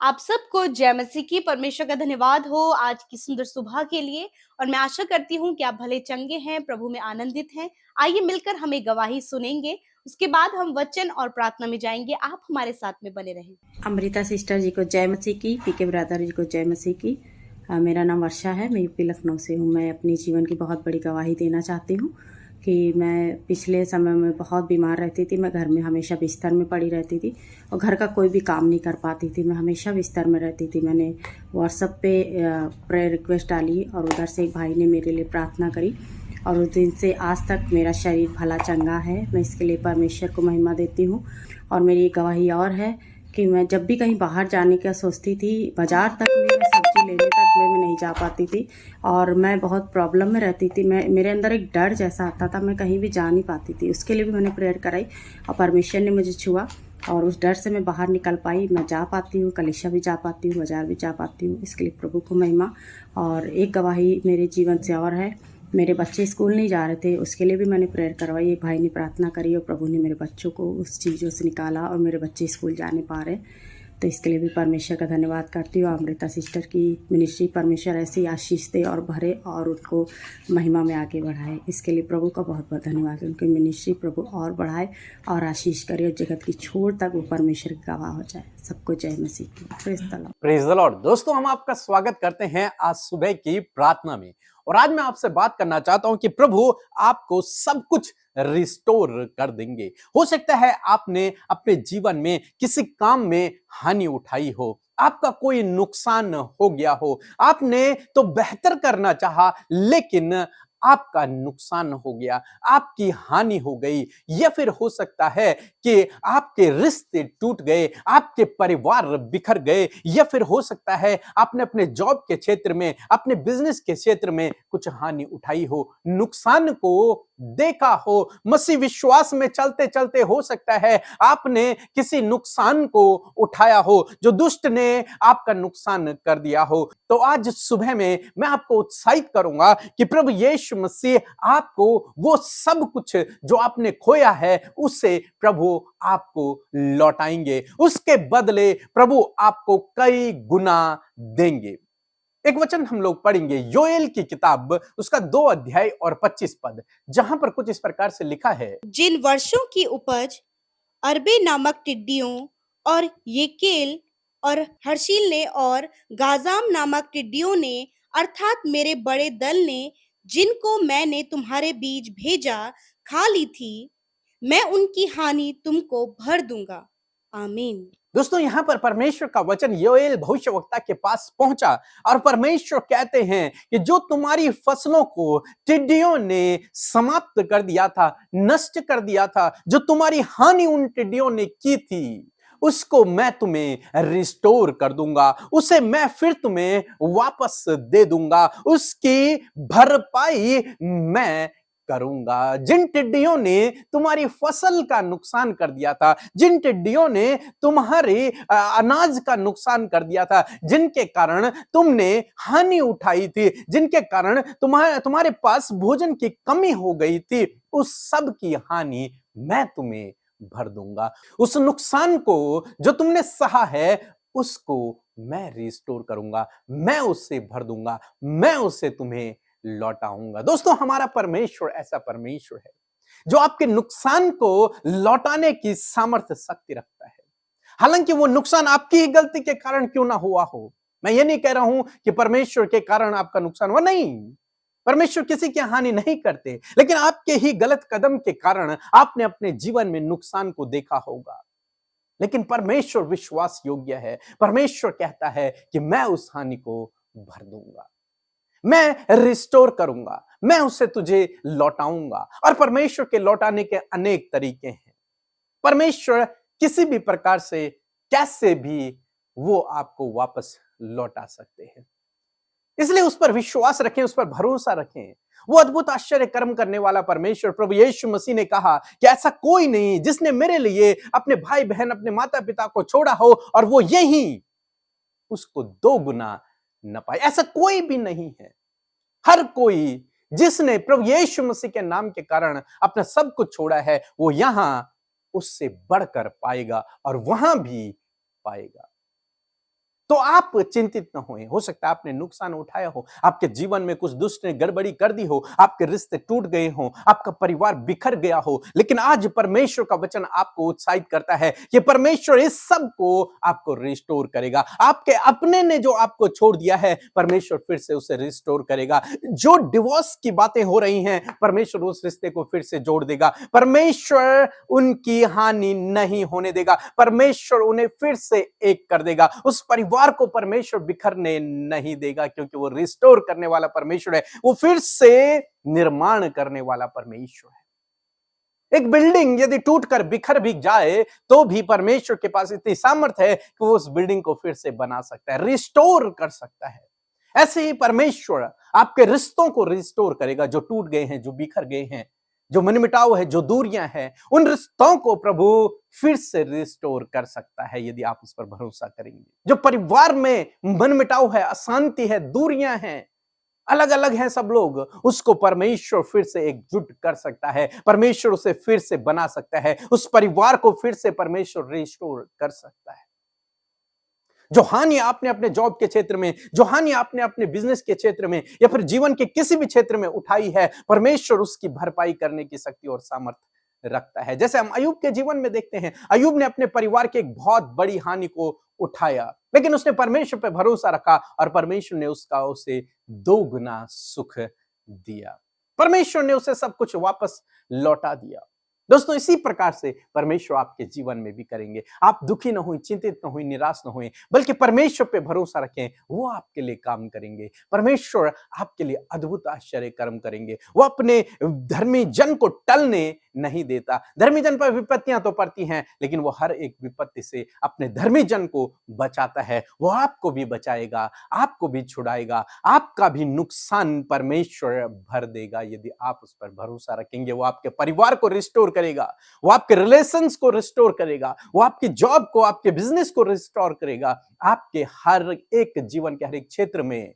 आप सबको जय मसीह की। परमेश्वर का धन्यवाद हो आज की सुंदर सुबह के लिए। और मैं आशा करती हूँ कि आप भले चंगे हैं, प्रभु में आनंदित हैं। आइए मिलकर हम एक गवाही सुनेंगे, उसके बाद हम वचन और प्रार्थना में जाएंगे। आप हमारे साथ में बने रहें। अमृता सिस्टर जी को जय मसीह की, पीके ब्रदर जी को जय मसीह की। मेरा नाम वर्षा है, मैं यूपी लखनऊ से हूँ। मैं अपनी जीवन की बहुत बड़ी गवाही देना चाहती हूँ कि मैं पिछले समय में बहुत बीमार रहती थी। मैं घर में हमेशा बिस्तर में पड़ी रहती थी और घर का कोई भी काम नहीं कर पाती थी। मैं हमेशा बिस्तर में रहती थी। मैंने व्हाट्सएप पे प्रेयर रिक्वेस्ट डाली और उधर से एक भाई ने मेरे लिए प्रार्थना करी और उस दिन से आज तक मेरा शरीर भला चंगा है। मैं इसके लिए परमेश्वर को महिमा देती हूँ। और मेरी एक गवाही और है कि मैं जब भी कहीं बाहर जाने का सोचती थी, बाज़ार तक में सब्ज़ी लेने तक में मैं नहीं जा पाती थी और मैं बहुत प्रॉब्लम में रहती थी। मेरे अंदर एक डर जैसा आता था, मैं कहीं भी जा नहीं पाती थी। उसके लिए भी मैंने प्रेयर कराई और परमेश्वर ने मुझे छुआ और उस डर से मैं बाहर निकल पाई। मैं जा पाती हूँ, कलीसिया भी जा पाती हूँ, बाज़ार भी जा पाती हूँ। इसके लिए प्रभु को महिमा। और एक गवाही मेरे जीवन से और है, मेरे बच्चे स्कूल नहीं जा रहे थे, उसके लिए भी मैंने प्रेयर करवाई। एक भाई ने प्रार्थना करी और प्रभु ने मेरे बच्चों को उस चीज़ों से निकाला और मेरे बच्चे स्कूल जा नहीं पा रहे। तो इसके लिए भी परमेश्वर का धन्यवाद करती हूँ। अमृता सिस्टर की मिनिस्ट्री परमेश्वर ऐसी आशीष दे और भरे और उनको महिमा में आगे बढ़ाए। इसके लिए प्रभु का बहुत बहुत धन्यवाद। उनकी मिनिस्ट्री प्रभु और बढ़ाए और आशीष करे और जगत की छोर तक वो परमेश्वर की गवाह हो जाए। सबको जय मसीह की। Praise the Lord. दोस्तों, हम आपका स्वागत करते हैं आज सुबह की प्रार्थना में। और आज मैं आपसे बात करना चाहता हूं कि प्रभु आपको सब कुछ रिस्टोर कर देंगे। हो सकता है आपने अपने जीवन में किसी काम में हानि उठाई हो, आपका कोई नुकसान हो गया हो, आपने तो बेहतर करना चाहा लेकिन आपका नुकसान हो गया, आपकी हानि हो गई। या फिर हो सकता है कि आपके रिश्ते टूट गए, आपके परिवार बिखर गए। या फिर हो सकता है आपने अपने जॉब के क्षेत्र में, अपने बिजनेस के क्षेत्र में कुछ हानि उठाई हो, नुकसान को देखा हो। मसीह विश्वास में चलते चलते हो सकता है आपने किसी नुकसान को उठाया हो, जो दुष्ट ने आपका नुकसान कर दिया हो। तो आज सुबह में मैं आपको उत्साहित करूंगा कि प्रभु यीशु मसीह आपको वो सब कुछ जो आपने खोया है उससे प्रभु आपको लौटाएंगे। उसके बदले प्रभु आपको कई गुना देंगे। एक वचन हम लोग पढ़ेंगे योएल की किताब, उसका 2 अध्याय और 25 पद, जहां पर कुछ इस प्रकार से लिखा है। जिन वर्षों की उपज अरबे नामक टिड्डियों और येकेल और हर्षील ने और गाजाम नामक टिड्डियों ने, अर्थात मेरे बड़े दल ने, जिनको मैंने तुम्हारे बीच भेजा, खा ली थी, मैं उनकी हानि तुमको भर दूंगा। आमीन। दोस्तों, यहां पर परमेश्वर का वचन योएल भविष्यवक्ता के पास पहुंचा और परमेश्वर कहते हैं कि जो तुम्हारी फसलों को टिड्डियों ने समाप्त कर दिया था, नष्ट कर दिया था, जो तुम्हारी हानि उन टिड्डियों ने की थी, उसको मैं तुम्हें रिस्टोर कर दूंगा, उसे मैं फिर तुम्हें वापस दे दूंगा, उसकी भरपाई मैं करूंगा। जिन टिड्डियों ने तुम्हारी फसल का नुकसान कर दिया था, जिन टिड्डियों ने तुम्हारे अनाज का नुकसान कर दिया था, जिनके कारण तुमने हानि उठाई थी, जिनके कारण तुम्हारे पास भोजन की कमी हो गई थी, उस सब की हानि मैं तुम्हें भर दूंगा। उस नुकसान को जो तुमने सहा है उसको मैं रिस्टोर करूंगा, मैं उससे भर दूंगा, मैं उससे तुम्हें लौटाऊंगा। दोस्तों, हमारा परमेश्वर ऐसा परमेश्वर है जो आपके नुकसान को लौटाने की सामर्थ्य शक्ति रखता है। हालांकि वो नुकसान आपकी ही गलती के कारण क्यों ना हुआ हो। मैं ये नहीं कह रहा हूं कि परमेश्वर के कारण आपका नुकसान हुआ, नहीं, परमेश्वर किसी की हानि नहीं करते, लेकिन आपके ही गलत कदम के कारण आपने अपने जीवन में नुकसान को देखा होगा। लेकिन परमेश्वर विश्वास योग्य है। परमेश्वर कहता है कि मैं उस हानि को भर दूंगा, मैं रिस्टोर करूंगा, मैं उसे तुझे लौटाऊंगा। और परमेश्वर के लौटाने के अनेक तरीके हैं। परमेश्वर किसी भी प्रकार से, कैसे भी वो आपको वापस लौटा सकते हैं। इसलिए उस पर विश्वास रखें, उस पर भरोसा रखें। वो अद्भुत आश्चर्य कर्म करने वाला परमेश्वर प्रभु यीशु मसीह ने कहा कि ऐसा कोई नहीं जिसने मेरे लिए अपने भाई बहन, अपने माता पिता को छोड़ा हो और वो यही उसको 2 गुना न पाए। ऐसा कोई भी नहीं है। हर कोई जिसने प्रभु यीशु मसीह के नाम के कारण अपना सब कुछ छोड़ा है, वो यहां उससे बढ़कर पाएगा और वहां भी पाएगा। तो आप चिंतित न होएं। हो सकता है आपने नुकसान उठाया हो, आपके जीवन में कुछ दुष्ट ने गड़बड़ी कर दी हो, आपके रिश्ते टूट गए हो, आपका परिवार बिखर गया हो, लेकिन आज परमेश्वर का वचन आपको उत्साहित करता है कि परमेश्वर इस सब को आपको रिस्टोर करेगा। आपके अपने ने जो आपको छोड़ दिया है, परमेश्वर फिर से उसे रिस्टोर करेगा। जो डिवोर्स की बातें हो रही हैं, परमेश्वर उस रिश्ते को फिर से जोड़ देगा। परमेश्वर उनकी हानि नहीं होने देगा। परमेश्वर उन्हें फिर से एक कर देगा। उस परिवार को परमेश्वर बिखरने नहीं देगा, क्योंकि वो रिस्टोर करने वाला परमेश्वर है। वो फिर से निर्माण करने वाला परमेश्वर है। एक बिल्डिंग यदि टूटकर बिखर भी जाए तो भी परमेश्वर के पास इतनी सामर्थ्य है कि वो उस बिल्डिंग को फिर से बना सकता है, रिस्टोर कर सकता है। ऐसे ही परमेश्वर आपके रिश्तों को रिस्टोर करेगा, जो टूट गए हैं, जो बिखर गए हैं, जो मनमुटाव है, जो दूरियां हैं, उन रिश्तों को प्रभु फिर से रिस्टोर कर सकता है यदि आप उस पर भरोसा करेंगे। जो परिवार में मनमुटाव है, अशांति है, दूरियां हैं, अलग अलग हैं सब लोग, उसको परमेश्वर फिर से एकजुट कर सकता है। परमेश्वर उसे फिर से बना सकता है। उस परिवार को फिर से परमेश्वर रिस्टोर कर सकता है। जो हानि आपने अपने जॉब के क्षेत्र में, जो हानि आपने अपने बिजनेस के क्षेत्र में या फिर जीवन के किसी भी क्षेत्र में उठाई है, परमेश्वर उसकी भरपाई करने की शक्ति और सामर्थ्य रखता है। जैसे हम अय्यूब के जीवन में देखते हैं, अय्यूब ने अपने परिवार की एक बहुत बड़ी हानि को उठाया, लेकिन उसने परमेश्वर पर भरोसा रखा और परमेश्वर ने उसे 2 गुना सुख दिया। परमेश्वर ने उसे सब कुछ वापस लौटा दिया। दोस्तों, इसी प्रकार से परमेश्वर आपके जीवन में भी करेंगे। आप दुखी न हों, चिंतित न हों, निराश न हों, बल्कि परमेश्वर पे भरोसा रखें। वो आपके लिए काम करेंगे। परमेश्वर आपके लिए अद्भुत आश्चर्य कर्म करेंगे। वो अपने धर्मी जन को टलने नहीं देता। धर्मी जन पर विपत्तियां तो पड़ती हैं, लेकिन वो हर एक विपत्ति से अपने धर्मी जन को बचाता है। वो आपको भी बचाएगा, आपको भी छुड़ाएगा, आपका भी नुकसान परमेश्वर भर देगा यदि आप उस पर भरोसा रखेंगे। वो आपके परिवार को रिस्टोर करेगा, वो आपके रिलेशंस को रिस्टोर करेगा, वो आपकी जॉब को, आपके बिजनेस को रिस्टोर करेगा। आपके हर एक जीवन के हर एक क्षेत्र में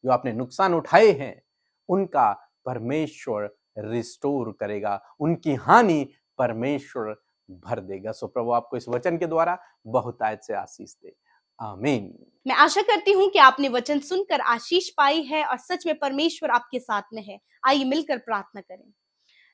जो आपने नुकसान उठाए हैं, उनका परमेश्वर रिस्टोर करेगा, उनकी हानि परमेश्वर भर देगा। सो प्रभु आपको इस वचन के द्वारा बहुतायत से आशीष दे। आमीन। मैं आशा करती हूँ कि आपने वचन सुनकर आशीष पाई है और सच में परमेश्वर आपके साथ में है। आइए मिलकर प्रार्थना करें।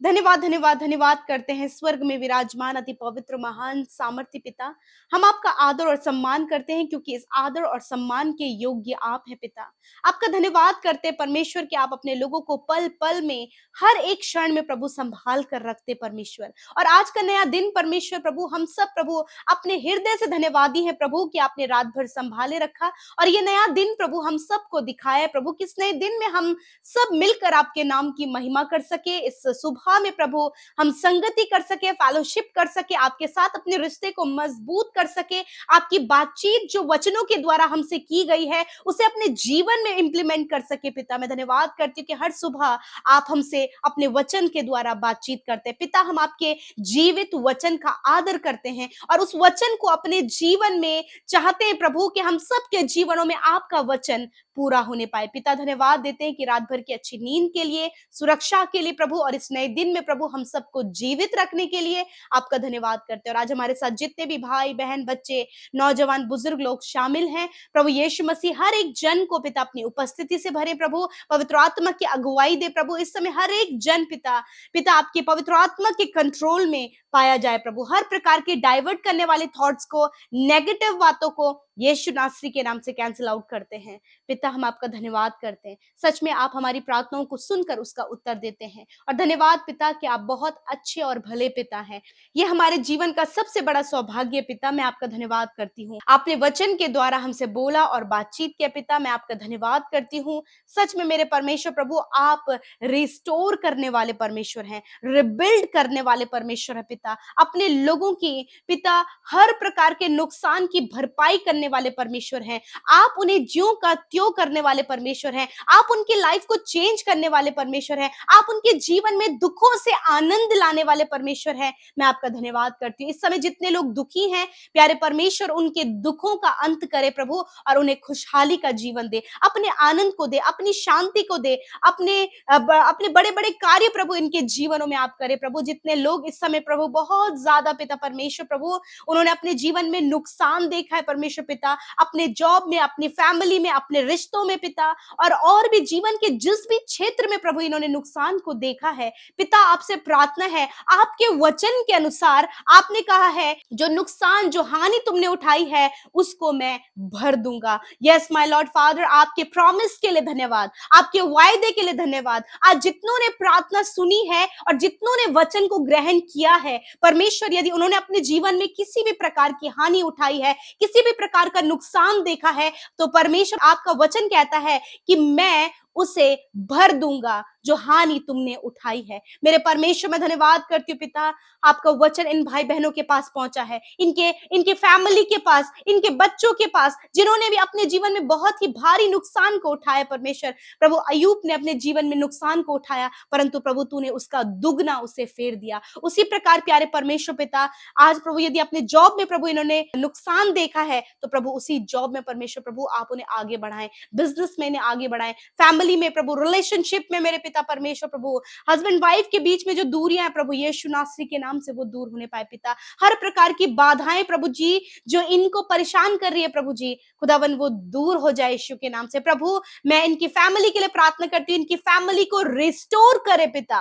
धन्यवाद धन्यवाद धन्यवाद करते हैं स्वर्ग में विराजमान अति पवित्र महान सामर्थ्य पिता। हम आपका आदर और सम्मान करते हैं, क्योंकि इस आदर और सम्मान के योग्य आप हैं पिता। आपका धन्यवाद करते हैं परमेश्वर कि आप अपने लोगों को पल पल में, हर एक क्षण में प्रभु संभाल कर रखते परमेश्वर। और आज का नया दिन परमेश्वर प्रभु, हम सब प्रभु अपने हृदय से धन्यवादी हैं प्रभु कि आपने रात भर संभाले रखा और ये नया दिन प्रभु हम सबको दिखाया प्रभु, किस नए दिन में हम सब मिलकर आपके नाम की महिमा कर सके। इस सुबह में प्रभु हम संगति कर सके, फेलोशिप कर सके, आपके साथ अपने रिश्ते को मजबूत कर सके। आपकी बातचीत जो वचनों के द्वारा हमसे की गई है उसे अपने जीवन में इंप्लीमेंट कर सके पिता। मैं धन्यवाद करती हूँ कि हर सुबह आप हमसे अपने वचन के द्वारा बातचीत करते हैं पिता। हम आपके जीवित वचन का आदर करते हैं और उस वचन को अपने जीवन में चाहते हैं प्रभु कि हम सबके जीवनों में आपका वचन पूरा होने पाए पिता। धन्यवाद देते हैं कि रात भर की अच्छी नींद के लिए, सुरक्षा के लिए प्रभु, और इस नए दिन में प्रभु हम सबको जीवित रखने के लिए आपका धन्यवाद करते हैं। और आज हमारे साथ जितने भी भाई बहन, बच्चे, नौजवान, बुजुर्ग लोग शामिल हैं प्रभु यीशु मसीह, हर एक जन को पिता अपनी उपस्थिति से भरे प्रभु, पवित्र आत्मा की अगुवाई दे प्रभु। इस समय हर एक जन पिता आपकी पवित्र आत्मा के कंट्रोल में पाया जाए प्रभु। हर प्रकार के डाइवर्ट करने वाले थॉट्स को, नेगेटिव बातों को यीशु नासरी के नाम से कैंसिल आउट करते हैं पिता। हम आपका धन्यवाद करते हैं, सच में आप हमारी प्रार्थनाओं को सुनकर उसका उत्तर देते हैं। और धन्यवाद पिता कि आप बहुत अच्छे और भले पिता हैं। ये हमारे जीवन का सबसे बड़ा सौभाग्य पिता। मैं आपका धन्यवाद करती हूँ, आपने वचन के द्वारा हमसे बोला और बातचीत किया पिता। मैं आपका धन्यवाद करती हूँ। सच में मेरे परमेश्वर प्रभु, आप रिस्टोर करने वाले परमेश्वर हैं, रिबिल्ड करने वाले परमेश्वर है पिता। अपने लोगों की पिता हर प्रकार के नुकसान की भरपाई करने वाले परमेश्वर हैं। आप उन्हें ज्यों का त्यों करने वाले परमेश्वर हैं। आप उनकी लाइफ को चेंज करने वाले परमेश्वर हैं। आप उनके जीवन में दुख दुखों से आनंद लाने वाले परमेश्वर हैं। मैं आपका धन्यवाद करती हूँ। इस समय जितने लोग दुखी हैं, प्यारे परमेश्वर उनके दुखों का अंत करे प्रभु, और उन्हें खुशहाली का जीवन दे, अपने आनंद को दे, अपनी शांति को दे, अपने बड़े बड़े कार्य प्रभु इनके जीवनों में आप करे प्रभु। जितने लोग इस समय प्रभु बहुत ज्यादा पिता परमेश्वर प्रभु उन्होंने अपने जीवन में नुकसान देखा है परमेश्वर पिता, अपने जॉब में, अपनी फैमिली में, अपने रिश्तों में पिता, और भी जीवन के जिस भी क्षेत्र में प्रभु इन्होंने नुकसान को देखा है पिता, आपसे प्रार्थना है आपके वचन के अनुसार आपने कहा है जो नुकसान, जो हानि तुमने उठाई है उसको मैं भर दूंगा। यस माय लॉर्ड फादर, आपके प्रॉमिस के लिए धन्यवाद, आपके वायदे के लिए धन्यवाद। आज जितनों ने प्रार्थना सुनी है और जितनों ने वचन को ग्रहण किया है परमेश्वर, यदि उन्होंने अपने जीवन में किसी भी प्रकार की हानि उठाई है, किसी भी प्रकार का नुकसान देखा है, तो परमेश्वर आपका वचन कहता है कि मैं उसे भर दूंगा जो हानि तुमने उठाई है। मेरे परमेश्वर मैं धन्यवाद करती हूँ पिता, आपका वचन इन भाई बहनों के पास पहुंचा है, इनके फैमिली के पास, इनके बच्चों के पास, जिन्होंने भी अपने जीवन में बहुत ही भारी नुकसान को उठाया परमेश्वर। प्रभु अय्यूब ने अपने जीवन में नुकसान को उठाया, परंतु प्रभु तूने उसका दुगना उसे फेर दिया। उसी प्रकार प्यारे परमेश्वर पिता, आज प्रभु यदि अपने जॉब में प्रभु इन्होंने नुकसान देखा है, तो प्रभु उसी जॉब में परमेश्वर प्रभु आप उन्हें आगे बढ़ाएं, बिजनेस में इन्हें आगे बढ़ाएं, फैमिली में प्रभु, रिलेशनशिप में मेरे पिता परमेश्वर प्रभु, हस्बैंड वाइफ के बीच में जो दूरियां हैं प्रभु यीशु नासरी के नाम से वो दूर होने पाए पिता। हर प्रकार की बाधाएं प्रभु जी जो इनको परेशान कर रही है प्रभु जी, खुदावन वो दूर हो जाए यीशु के नाम से। प्रभु मैं इनकी फैमिली के लिए प्रार्थना करती हूँ, इनकी फैमिली को रिस्टोर करे पिता,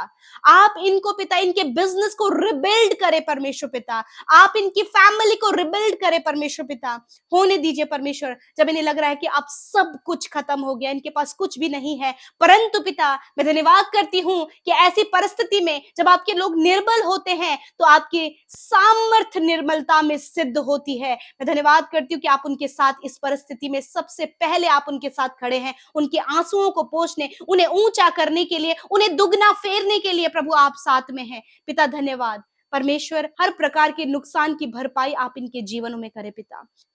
आप इनको पिता, इनके बिजनेस को रिबिल्ड करे परमेश्वर पिता, आप इनकी फैमिली को रिबिल्ड करे परमेश्वर पिता। होने दीजिए परमेश्वर, जब इन्हें लग रहा है कि अब सब कुछ खत्म हो गया, इनके पास कुछ भी नहीं है, परंतु पिता मैं धन्यवाद करती हूं कि ऐसी परिस्थिति में जब आपके लोग निर्बल होते हैं तो आपकी सामर्थ्य निर्मलता में सिद्ध होती है। मैं धन्यवाद करती हूँ कि आप उनके साथ इस परिस्थिति में सबसे पहले आप उनके साथ खड़े हैं, उनके आंसुओं को पोंछने, उन्हें ऊंचा करने के लिए, उन्हें दुगना फेरने के लिए प्रभु आप साथ में हैं पिता। धन्यवाद परमेश्वर, हर प्रकार के नुकसान की भरपाई आप इनके जीवनों में करें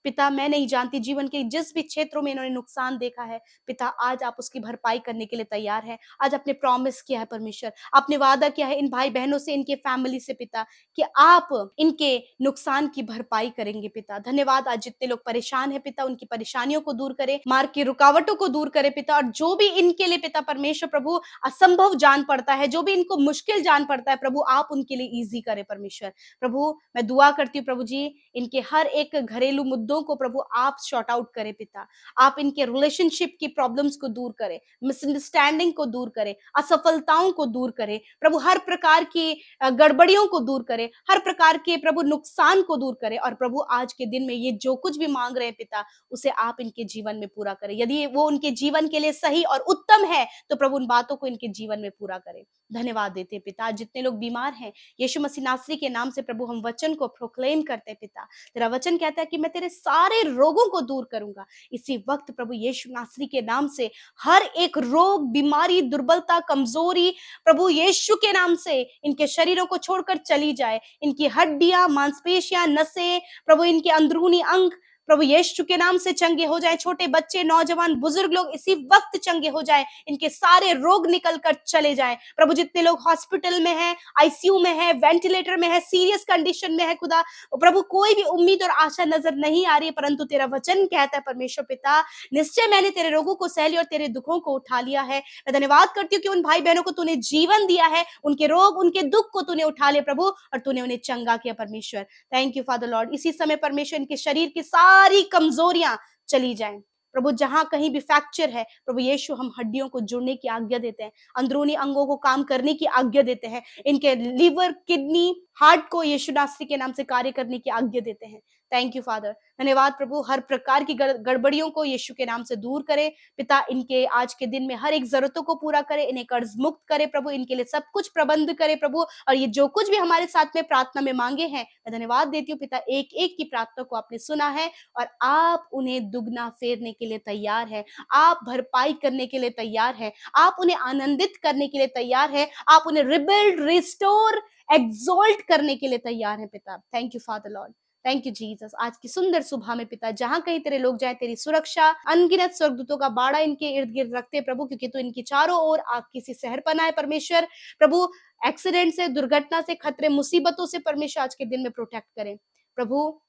पिता। मैं नहीं जानती जीवन के जिस भी क्षेत्रों में इन्होंने नुकसान देखा है पिता, आज आप उसकी भरपाई करने के लिए तैयार हैं। आज आपने प्रॉमिस किया है परमेश्वर, आपने वादा किया है इन भाई बहनों से, इनके फैमिली से पिता, कि आप इनके नुकसान की भरपाई करेंगे पिता। धन्यवाद, आज जितने लोग परेशान है पिता उनकी परेशानियों को दूर करे, मार्ग की रुकावटों को दूर करे पिता, और जो भी इनके लिए पिता परमेश्वर प्रभु असंभव जान पड़ता है, जो भी इनको मुश्किल जान पड़ता है प्रभु, आप उनके लिए ईजी करे परमेश्वर। प्रभु मैं दुआ करती हूँ प्रभु जी, इनके हर एक घरेलू मुद्दों को प्रभु आप सॉर्ट आउट करें पिता, आप इनके रिलेशनशिप की प्रॉब्लम्स को दूर करें, मिसअंडरस्टैंडिंग को दूर करें, असफलताओं को दूर करें प्रभु, हर प्रकार की गड़बड़ियों को दूर करें, हर प्रकार के प्रभु नुकसान को दूर करें, और प्रभु आज के दिन में ये जो कुछ भी मांग रहे हैं पिता उसे आप इनके जीवन में पूरा करें। यदि वो उनके जीवन के लिए सही और उत्तम है तो प्रभु उन बातों को इनके जीवन में पूरा करें। धन्यवाद देते पिता, जितने लोग बीमार हैं यीशु मसीह नासरी के नाम से प्रभु हम वचन को प्रोक्लेम करते पिता। तेरा वचन कहता है कि मैं तेरे सारे रोगों को दूर करूंगा। इसी वक्त प्रभु यीशु नासरी के नाम से हर एक रोग, बीमारी, दुर्बलता, कमजोरी प्रभु यीशु के नाम से इनके शरीरों को छोड़कर चली जाए। इनकी हड्डियां, मांसपेशियां, नसें प्रभु, इनके अंदरूनी अंग प्रभु यीशु के नाम से चंगे हो जाए। छोटे बच्चे, नौजवान, बुजुर्ग लोग इसी वक्त चंगे हो जाए, इनके सारे रोग निकल कर चले जाएं। प्रभु जितने लोग हॉस्पिटल में हैं, आईसीयू में हैं, वेंटिलेटर में हैं, सीरियस कंडीशन में है खुदा, प्रभु कोई भी उम्मीद और आशा नजर नहीं आ रही है, परंतु तेरा वचन कहता है परमेश्वर पिता, निश्चय मैंने तेरे रोगों को सह लिया और तेरे दुखों को उठा लिया है। मैं धन्यवाद करती हूँ कि उन भाई बहनों को तूने जीवन दिया है, उनके रोग, उनके दुख को तूने उठा लिया प्रभु, और तूने उन्हें चंगा किया परमेश्वर। Thank you father Lord. इसी समय परमेश्वर इनके शरीर की सारी कमजोरियां चली जाएं प्रभु, जहां कहीं भी फ्रैक्चर है प्रभु यीशु हम हड्डियों को जुड़ने की आज्ञा देते हैं, अंदरूनी अंगों को काम करने की आज्ञा देते हैं, इनके लीवर, किडनी, हार्ट को यीशु नासरी के नाम से कार्य करने की आज्ञा देते हैं। थैंक यू फादर, धन्यवाद प्रभु। हर प्रकार की गड़बड़ियों को यीशु के नाम से दूर करे पिता, इनके आज के दिन में हर एक जरूरतों को पूरा करे, इन्हें कर्ज मुक्त करे प्रभु, इनके लिए सब कुछ प्रबंध करे प्रभु, और ये जो कुछ भी हमारे साथ में प्रार्थना में मांगे हैं मैं धन्यवाद देती हूँ पिता, एक एक की प्रार्थना को आपने सुना है और आप उन्हें दुगना फेरने के लिए तैयार है, आप भरपाई करने के लिए तैयार है, आप उन्हें आनंदित करने के लिए तैयार है, आप उन्हें रिबिल्ड, रिस्टोर, एक्सॉल्ट करने के लिए तैयार है पिता। Thank you father Lord. Thank you Jesus. आज की सुंदर सुबह में पिता, जहां कहीं तेरे लोग जाए, तेरी सुरक्षा अनगिनत स्वर्गदूतों का बाड़ा इनके इर्द गिर्द रखते हैं प्रभु, क्योंकि तू इनकी चारों ओर आग की सी सहर पना है परमेश्वर। प्रभु, एक्सीडेंट से, दुर्घटना से, खतरे, मुसीबतों से परमेश्वर आज के दिन में प्रोटेक्ट करें प्रभु।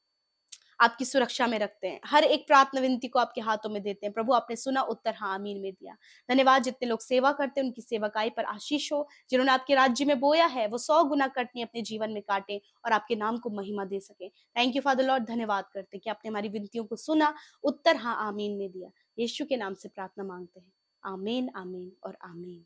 आपकी सुरक्षा में रखते हैं, हर एक प्रार्थना विनती को आपके हाथों में देते हैं प्रभु। आपने सुना, उत्तर हाँ आमीन में दिया। धन्यवाद, जितने लोग सेवा करते हैं उनकी सेवकाई पर आशीष हो। जिन्होंने आपके राज्य में बोया है वो 100 गुना कटनी अपने जीवन में काटे और आपके नाम को महिमा दे सके। थैंक यू फादर लॉर्ड, धन्यवाद करते कि आपने हमारी विनतियों को सुना, उत्तर हाँ आमीन में दिया। यीशु के नाम से प्रार्थना मांगते हैं, आमीन आमीन और आमीन।